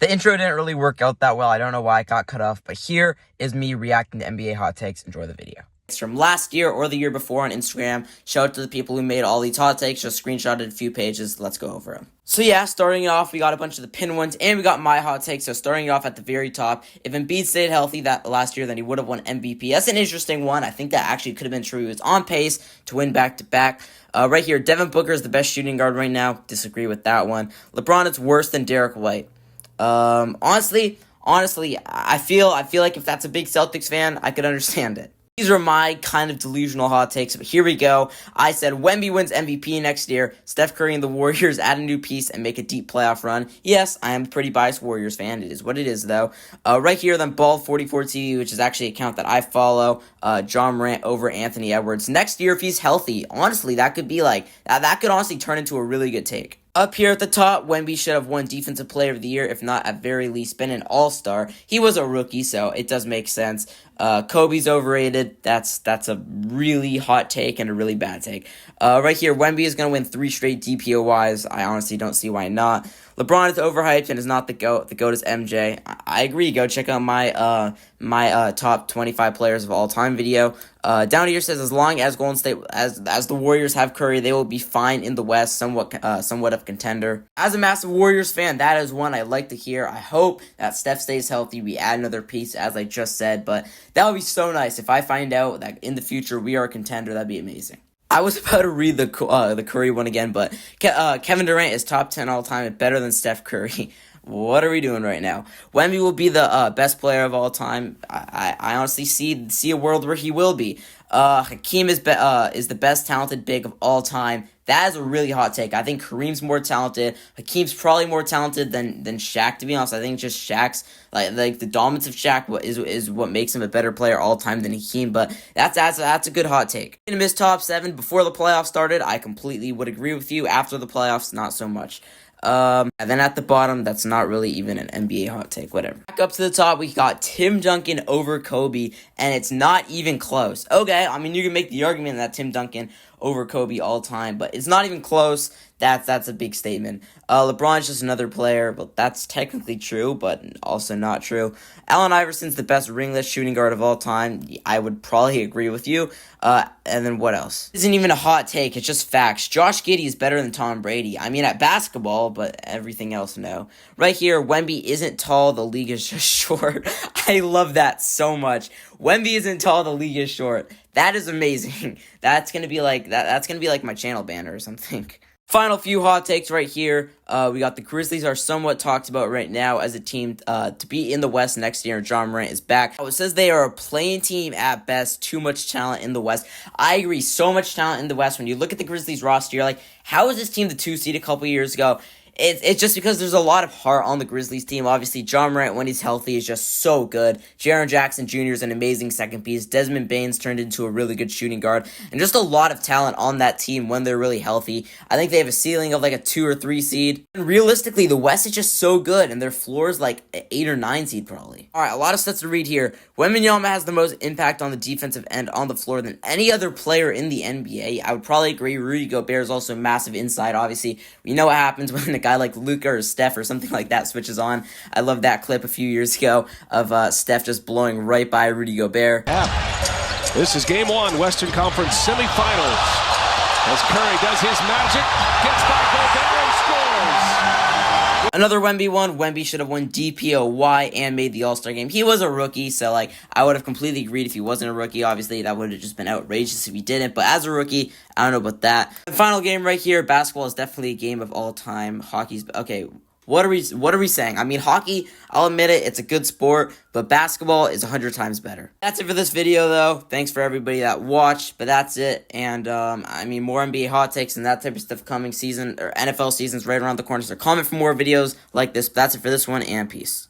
The intro didn't really work out that well. I don't know why it got cut off, but here is me reacting to NBA hot takes. Enjoy the video. From last year or the year before on Instagram. Shout out to the people who made all these hot takes. Just screenshotted a few pages. Let's go over them. So yeah, starting off, we got a bunch of the pin ones, and we got my hot takes. So starting off at the very top, if Embiid stayed healthy that last year, then he would have won MVP. That's an interesting one. I think that actually could have been true. He was on pace to win back-to-back. Right here, Devin Booker is the best shooting guard right now. Disagree with that one. LeBron is worse than Derek White. Honestly, I feel like if that's a big Celtics fan, I could understand it. These are my kind of delusional hot takes, but here we go. I said Wemby wins MVP next year. Steph Curry and the Warriors add a new piece and make a deep playoff run. Yes, I am a pretty biased Warriors fan. It is what it is, though. Right here, then Ball44TV, which is actually an account that I follow. John Morant over Anthony Edwards. Next year, if he's healthy, honestly, that could be like, that could honestly turn into a really good take. Up here at the top, Wemby should have won Defensive Player of the Year, if not at very least been an All-Star. He was a rookie, so it does make sense. Kobe's overrated. That's a really hot take and a really bad take. Right here, Wemby is going to win 3 straight DPOYs. I honestly don't see why not. LeBron is overhyped and is not the GOAT. The GOAT is MJ. I agree. Go check out my top 25 players of all time video. Down here says as long as Golden State as the Warriors have Curry, they will be fine in the West, somewhat of contender. As a massive Warriors fan, that is one I like to hear. I hope that Steph stays healthy. We add another piece, as I just said, but that would be so nice if I find out that in the future we are a contender. That'd be amazing. I was about to read the Curry one again, but Kevin Durant is top 10 all time and better than Steph Curry. What are we doing right now? Wemby will be the best player of all time. I honestly see a world where he will be. Hakeem is the best talented big of all time. That is a really hot take. I think Kareem's more talented. Hakeem's probably more talented than Shaq, to be honest. I think just Shaq's like the dominance of Shaq is what makes him a better player all time than Hakeem. But that's a good hot take. In his top 7 before the playoffs started, I completely would agree with you. After the playoffs, not so much. And then at the bottom, that's not really even an NBA hot take, whatever. Back up to the top, we got Tim Duncan over Kobe, and it's not even close. Okay, I mean, you can make the argument that Tim Duncan over Kobe all time, but it's not even close. That's a big statement. LeBron's just another player, but that's technically true, but also not true. Allen Iverson's the best ringless shooting guard of all time. I would probably agree with you. And then what else? Isn't even a hot take. It's just facts. Josh Giddey is better than Tom Brady. I mean, at basketball, but everything else, no. Right here, Wemby isn't tall. The league is just short. I love that so much. Wemby isn't tall. The league is short. That is amazing. That's gonna be like that. That's gonna be like my channel banner or something. Final few hot takes right here. We got the Grizzlies are somewhat talked about right now as a team to be in the West next year. John Morant is back. It says they are a playing team at best. Too much talent in the West. I agree. So much talent in the West. When you look at the Grizzlies roster, you're like, how is this team the 2 seed a couple years ago? It's just because there's a lot of heart on the Grizzlies team. Obviously, John Morant, when he's healthy, is just so good. Jaren Jackson Jr. is an amazing second piece. Desmond Bane's turned into a really good shooting guard. And just a lot of talent on that team when they're really healthy. I think they have a ceiling of like a 2 or 3 seed. And realistically, the West is just so good. And their floor is like an 8 or 9 seed probably. Alright, a lot of stats to read here. Wembanyama has the most impact on the defensive end on the floor than any other player in the NBA. I would probably agree. Rudy Gobert is also massive inside. Obviously, we know what happens when a guy like Luka or Steph or something like that switches on. I love that clip a few years ago of Steph just blowing right by Rudy Gobert. Yeah. This is game 1, Western Conference semifinals. As Curry does his magic, gets by Gobert and scores. Another Wemby one. Wemby should have won DPOY and made the All-Star game. He was a rookie, so like I would have completely agreed if he wasn't a rookie. Obviously, that would have just been outrageous if he didn't. But as a rookie, I don't know about that. The final game right here. Basketball is definitely a game of all time. Hockey's okay. What are we saying? I mean, hockey, I'll admit it, it's a good sport, but basketball is 100 times better. That's it for this video, though. Thanks for everybody that watched, but that's it. And, I mean, more NBA hot takes and that type of stuff coming season, or NFL season's right around the corner, so comment for more videos like this. But that's it for this one, and peace.